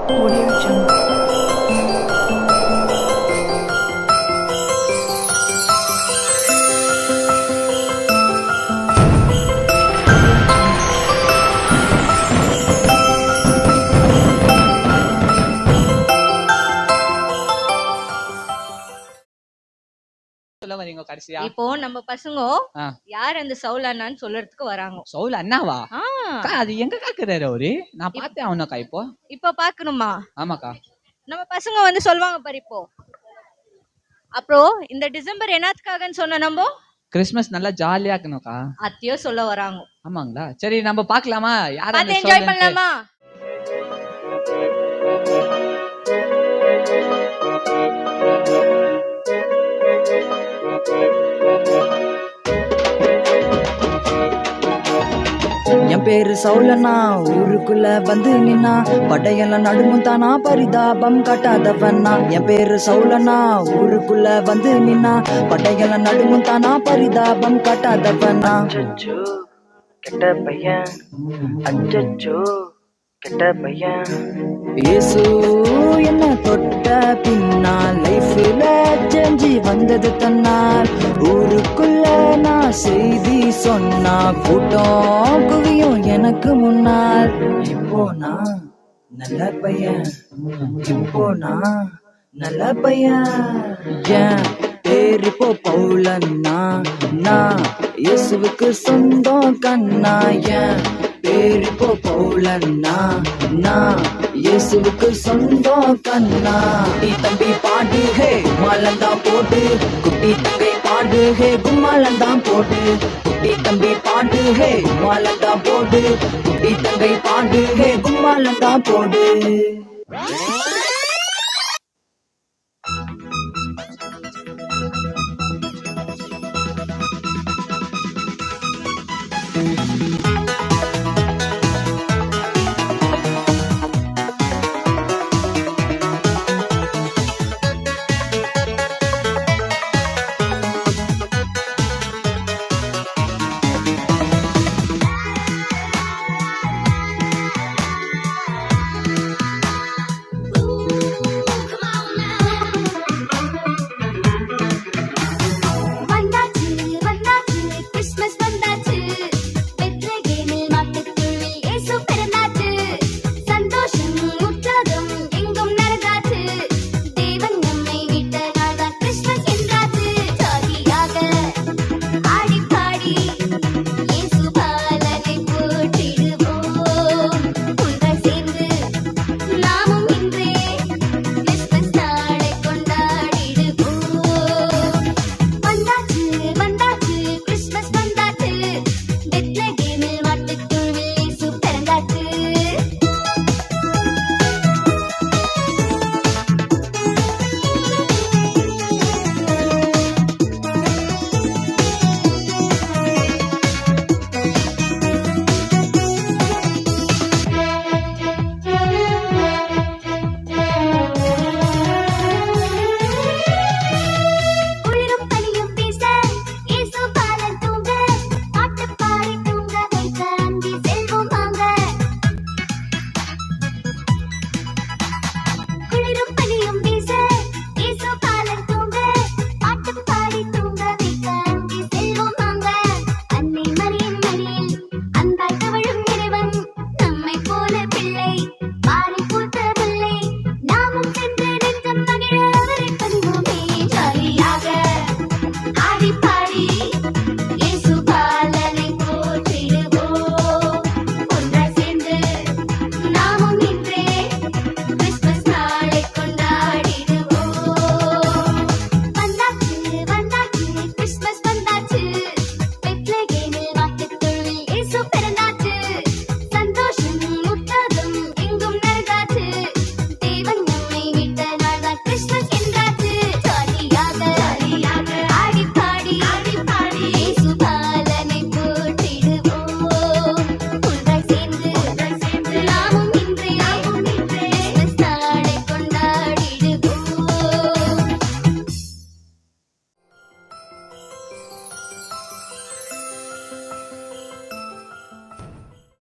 Audio Jungle. சொல்ல வரீங்க கடைசியா? இப்போ நம்ம பசங்க யார் அந்த சவுல் அண்ணான்னு சொல்றதுக்கு வராங்க. சவுல் அண்ணாவா? அக்கா அது எங்க காக்குறாரு அவரு? நான் பார்த்தேன் அவனக்கா. இப்போ பாக்கணுமா? ஆமாக்கா. நம்ம பசங்க வந்து சொல்வாங்க பாரு இப்போ. அப்புறம் இந்த டிசம்பர் என்னத்துக்காகன்னு சொன்ன நம்ம கிறிஸ்மஸ் நல்லா ஜாலியா இருக்கணும்க்கா. அத்தையோ சொல்ல வராங்க. ஆமாங்களா? சரி நம்ம பார்க்கலாமா? யார் அந்த என்ஜாய் பண்ணலாமா? என் பேரு சவுலனா, ஊருக்குள்ள வந்து நின்னா படையெல்லாம் நடுங்கும் தானா, பரிதாபம் காட்டாதவனா. என் பேரு சவுலனா, ஊருக்குள்ள வந்து நின்னா படையெல்லாம் நடுங்கும் தானா, பரிதாபம் காட்டாதவனா. அச்சச்சோ கெட்ட பையன், அச்சச்சோ கெட்ட பையன். இயேசு என்ன தொட்ட பின்னால் லைஃப்ல செஞ்சு வந்தது தன்னால். ஊருக்குள்ள நான் செய்தி சொன்னா கூட்டம் குவியும் எனக்கு முன்னால். இப்போ நான் நல்ல பையன், இப்போ நான் நல்ல பையன். ஏன் பேரு இப்போ பவுலன்னா, நான் இயேசுவுக்கு சொந்தம் கண்ணா. ஏன் பேரு இப்போ பவுலன்னா, நான் இயேசுவுக்கு சொந்தம் கண்ணா. குட்டி தம்பி பாடு ஹே கும்மாலந்தா போடு, குட்டி தங்கை பாடு ஹே கும்மாலந்தா போடு. குட்டி தம்பி பாடு ஹே கும்மாலந்தா போடு, குட்டி தங்கை பாடு ஹே கும்மாலந்தா போடு.